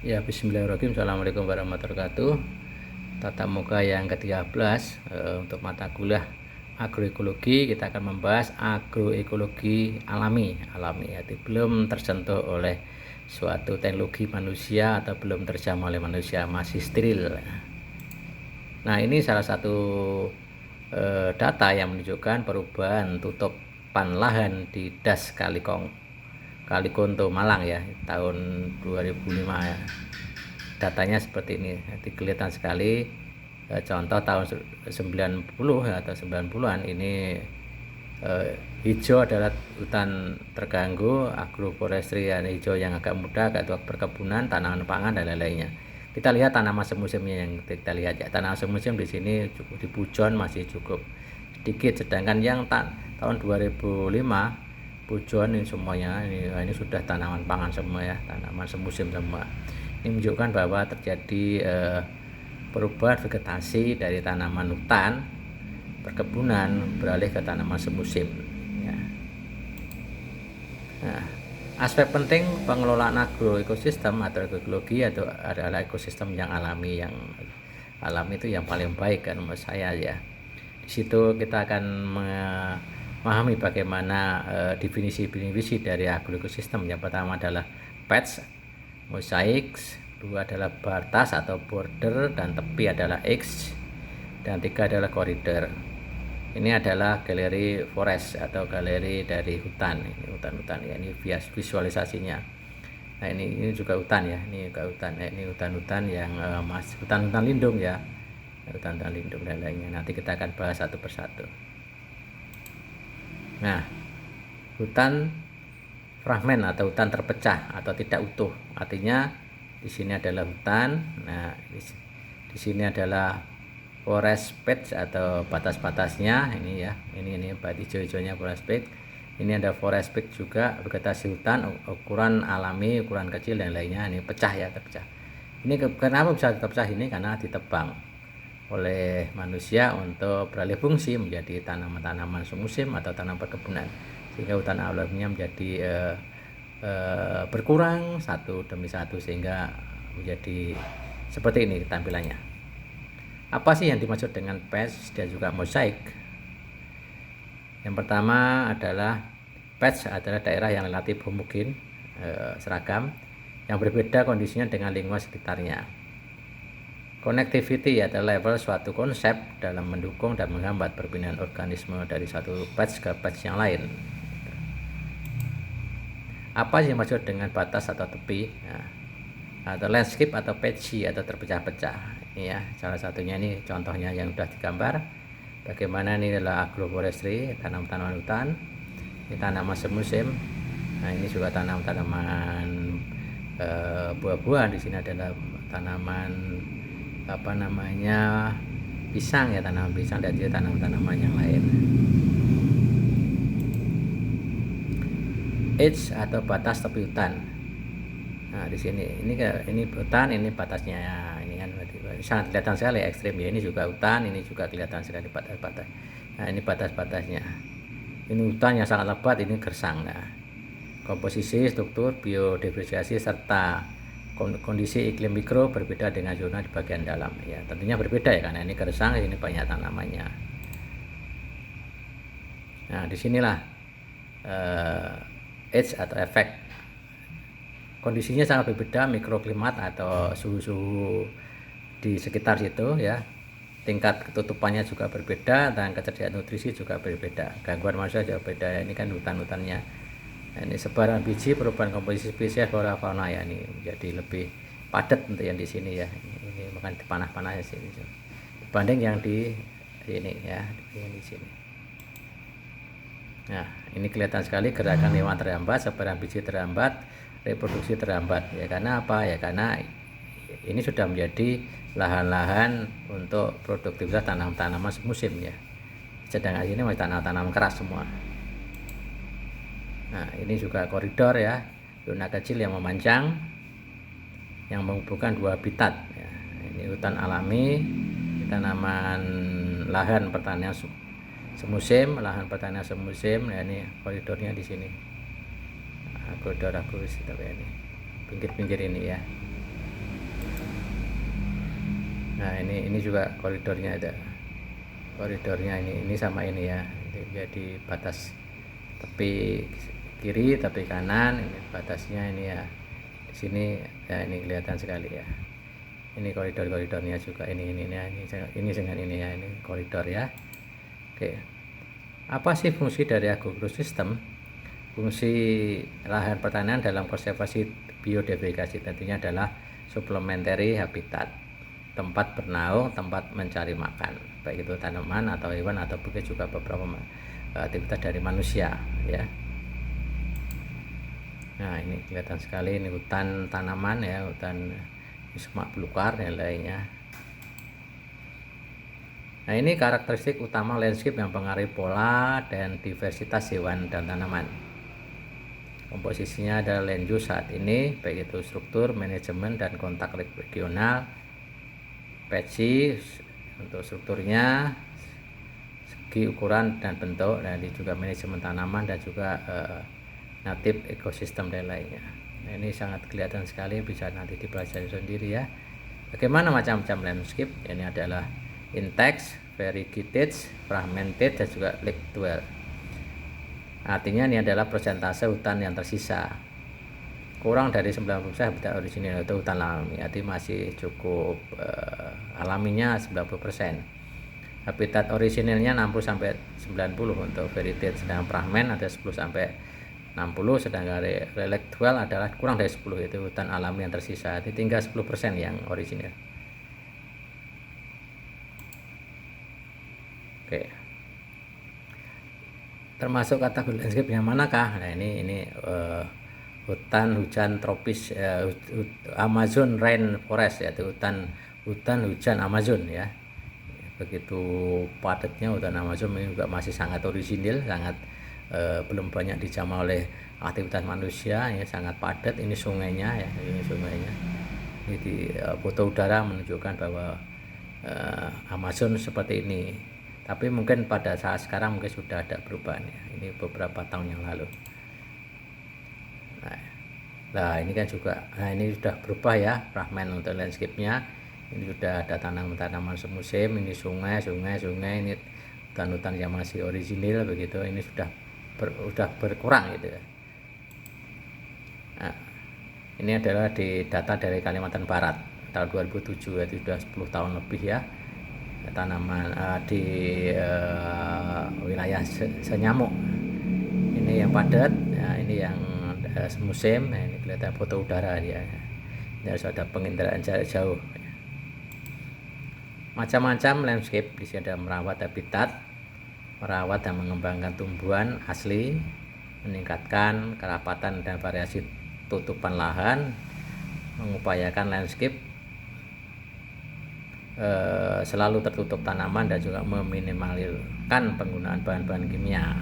Ya, bismillahirrahmanirrahim. Assalamualaikum warahmatullahi wabarakatuh. Tatap muka yang ke-13 untuk mata kuliah agroekologi, kita akan membahas agroekologi alami, yaitu belum tersentuh oleh suatu teknologi manusia atau belum terjamah oleh manusia, masih steril. Nah, ini salah satu data yang menunjukkan perubahan tutupan lahan di Das Kalikonto Malang ya, tahun 2005 ya. Datanya seperti ini. Jadi kelihatan sekali contoh tahun 90 atau 90-an ini hijau adalah hutan terganggu, agroforestry hijau yang agak muda, agak tua, perkebunan, tanaman pangan dan lain-lainnya. Kita lihat tanaman semusimnya yang kita lihat ya. Tanaman semusim di sini cukup di Pujon masih cukup sedikit, sedangkan yang tahun 2005 Pujon ini semuanya ini sudah tanaman pangan semua ya, tanaman semusim semua. Ini menunjukkan bahwa terjadi perubahan vegetasi dari tanaman hutan perkebunan beralih ke tanaman semusim ya. Nah, aspek penting pengelolaan agroekosistem atau agroekologi atau adalah ekosistem yang alami itu yang paling baik kan menurut saya ya. Di situ kita akan memahami bagaimana definisi dari agroekosistem. Yang pertama adalah patch, mosaics, dua adalah batas atau border, dan tepi adalah edge, dan tiga adalah koridor. Ini adalah galeri forest atau galeri dari hutan. Ini hutan-hutan ya, ini visualisasinya. Nah, ini juga hutan ya, ini juga hutan. Ini hutan-hutan yang hutan-hutan lindung ya, hutan-hutan lindung dan lainnya. Nanti kita akan bahas satu persatu. Nah, hutan fragmen atau hutan terpecah atau tidak utuh, artinya di sini adalah hutan. Nah, di sini adalah forest patch atau batas-batasnya ini ya, ini hijau-hijaunya forest patch. Ini ada forest patch juga, vegetasi hutan, ukuran alami, ukuran kecil dan lainnya. Ini pecah ya, terpecah. Ini kenapa bisa terpecah ini? Karena ditebang oleh manusia untuk beralih fungsi menjadi tanaman-tanaman semusim atau tanaman perkebunan, sehingga hutan alaminya menjadi berkurang satu demi satu sehingga menjadi seperti ini tampilannya. Apa sih yang dimaksud dengan patch dan juga mosaik? Yang pertama adalah patch adalah daerah yang relatif homogen, seragam, yang berbeda kondisinya dengan lingkungan sekitarnya. Connectivity adalah level suatu konsep dalam mendukung dan menghambat perpindahan organisme dari satu patch ke patch yang lain. Apa yang dimaksud dengan batas atau tepi? Nah, atau landscape atau patchy atau terpecah-pecah. Ini ya, salah satunya ini contohnya yang sudah digambar. Bagaimana ini adalah agroforestry, tanaman-tanaman hutan. Ini tanaman semusim. Nah, ini juga tanaman-tanaman buah-buahan. Di sini adalah tanaman pisang ya, tanaman pisang, dan juga tanaman-tanaman yang lain. Edge atau batas tepi hutan. Nah, di sini ini hutan, ini batasnya ya. Ini kan sangat kelihatan sekali ekstrim ya. Ini juga hutan, ini juga kelihatan sekali batas-batas. Nah, ini batas-batasnya. Ini hutan yang sangat lebat, ini gersang. Nah, komposisi, struktur, biodiversitas serta kondisi iklim mikro berbeda dengan zona di bagian dalam ya. Tentunya berbeda ya, karena ini gersang, ini banyak tanamannya. Nah, disinilah edge atau efek. Kondisinya sangat berbeda, mikroklimat atau suhu-suhu di sekitar situ ya. Tingkat ketutupannya juga berbeda dan ketersediaan nutrisi juga berbeda. Gangguan manusia juga beda. Ini kan hutan-hutannya. Nah, ini sebaran biji, perubahan komposisi spesies, flora fauna ya, ini menjadi lebih padat untuk yang di sini ya. Ini bukan di panah-panah ya sini. Dibanding yang di sini ya, yang di sini. Nah, ini kelihatan sekali gerakan hewan terhambat, sebaran biji terhambat, reproduksi terhambat ya. Karena apa ya? Karena ini sudah menjadi lahan-lahan untuk produktivitas tanaman-tanaman semusim ya. Sedangkan ini masih tanaman keras semua. Nah, ini juga koridor ya, zona kecil yang memanjang yang menghubungkan dua habitat ya. Ini hutan alami, tanaman lahan pertanian semusim, lahan pertanian semusim. Nah, ini koridornya di sini. Koridor ini pinggir-pinggir ini ya. Nah ini juga koridornya ada, koridornya ini sama ini ya, jadi batas tepi kiri tepi kanan, ini batasnya ini ya di sini ya, ini kelihatan sekali ya, ini koridornya juga ini dengan ini ya, ini koridor ya. Oke, apa sih fungsi dari agrosistem? Fungsi lahan pertanian dalam konservasi biodiversitas tentunya adalah supplementary habitat, tempat bernaung, tempat mencari makan, baik itu tanaman atau hewan atau mungkin juga beberapa aktivitas dari manusia ya. Nah ini kelihatan sekali, ini hutan tanaman ya, hutan semak belukar dan lainnya. Nah ini karakteristik utama landscape yang mempengaruhi pola dan diversitas hewan dan tanaman. Komposisinya adalah land use saat ini, baik itu struktur, manajemen, dan kontak regional. Patchy untuk strukturnya, segi ukuran dan bentuk, dan juga manajemen tanaman dan juga native ekosistem dan lainnya. Nah, ini sangat kelihatan sekali, bisa nanti dipelajari sendiri ya. Bagaimana macam-macam landscape? Ini adalah intact, variegated, fragmented, dan juga lake dwell. Artinya ini adalah persentase hutan yang tersisa. Kurang dari 90% habitat orisinil itu hutan alami, artinya masih cukup alaminya 90%. Habitat orisinilnya 60 sampai 90 untuk variegated, sedangkan fragment ada 10 sampai 60, sedangkan lake dwell adalah kurang dari 10, itu hutan alami yang tersisa. Jadi tinggal 10% yang orisinil. Oke. Termasuk kategori landscape yang manakah? Nah ini hutan hujan tropis, Amazon rainforest, yaitu hutan hujan Amazon ya. Begitu padatnya hutan Amazon, ini juga masih sangat orisinil, sangat belum banyak dijamah oleh aktivitas manusia ya, sangat padat. Ini sungainya ya, ini sungainya. Jadi foto udara menunjukkan bahwa Amazon seperti ini. Tapi mungkin pada saat sekarang mungkin sudah ada perubahan ya. Ini beberapa tahun yang lalu. Nah ini kan juga, nah ini sudah berubah ya fragmen untuk landscape-nya. Ini sudah ada tanaman-tanaman semusim, ini sungai, ini hutan-hutan yang masih orisinil begitu. Ini sudah berkurang gitu ya. Nah, ini adalah di data dari Kalimantan Barat tahun 2007, itu sudah 10 tahun lebih ya. Tanaman di wilayah Senyamuk ini yang padat ya, ini yang semusim. Nah, ini kelihatan foto udara dia ya, harus ada penginderaan jarak jauh. Macam-macam landscape di sini ada merawat habitat, merawat dan mengembangkan tumbuhan asli, meningkatkan kerapatan dan variasi tutupan lahan, mengupayakan landscape selalu tertutup tanaman dan juga meminimalkan penggunaan bahan-bahan kimia.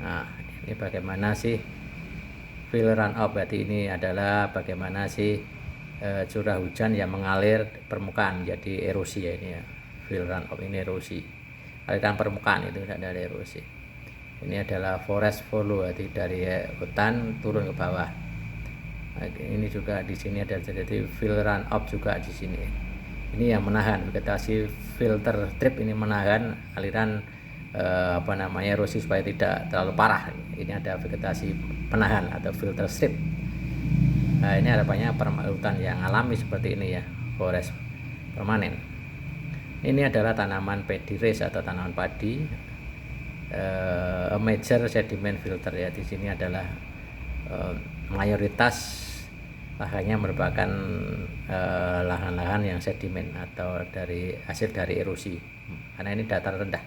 Nah ini bagaimana sih fill runoff, berarti ini adalah bagaimana sih curah hujan yang mengalir permukaan jadi erosi ya, ini ya fill runoff, ini erosi aliran permukaan, itu tidak ada erosi. Ini adalah forest follow, berarti dari hutan turun ke bawah. Nah, ini juga di sini ada jadi fill runoff juga di sini. Ini yang menahan vegetasi filter strip, ini menahan aliran erosi supaya tidak terlalu parah. Ini ada vegetasi penahan atau filter strip. Nah, ini harapannya hutan yang alami seperti ini ya, forest permanen. Ini adalah tanaman paddy race atau tanaman padi, major sediment filter ya. Di sini adalah mayoritas lahannya merupakan lahan-lahan yang sedimen atau dari hasil dari erosi, karena ini datar rendah.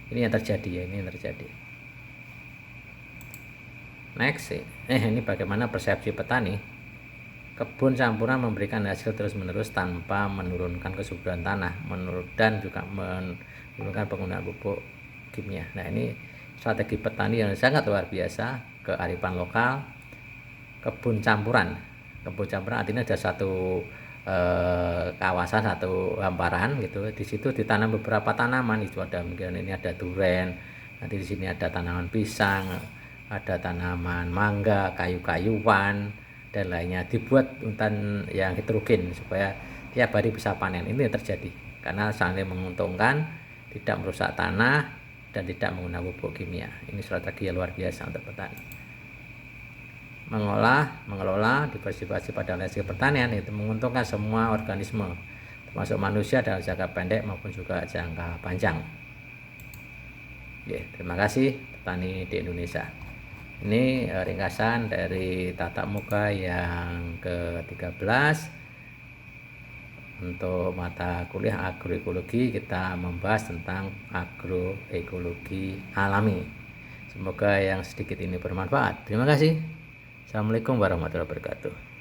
Ini yang terjadi ya, ini yang terjadi. Next, ini bagaimana persepsi petani. Kebun campuran memberikan hasil terus-menerus tanpa menurunkan kesuburan tanah, dan juga menurunkan penggunaan pupuk kimia. Nah ini strategi petani yang sangat luar biasa, kearifan lokal. Kebun campuran artinya ada satu kawasan, satu hamparan gitu. Di situ ditanam beberapa tanaman, itu ada mungkin ini ada duren, nanti di sini ada tanaman pisang, ada tanaman mangga, kayu-kayuan dan lainnya. Dibuat hutan yang heterogen supaya tiap hari bisa panen. Ini yang terjadi karena saling menguntungkan, tidak merusak tanah dan tidak menggunakan pupuk kimia. Ini strategi yang luar biasa untuk petani. Mengelola diversifikasi pada landscape pertanian itu menguntungkan semua organisme, termasuk manusia dalam jangka pendek maupun juga jangka panjang. Terima kasih petani di Indonesia. Ini ringkasan dari tatap muka yang ke-13 untuk mata kuliah agroekologi. Kita membahas tentang agroekologi alami. Semoga yang sedikit ini bermanfaat. Terima kasih. Assalamualaikum warahmatullahi wabarakatuh.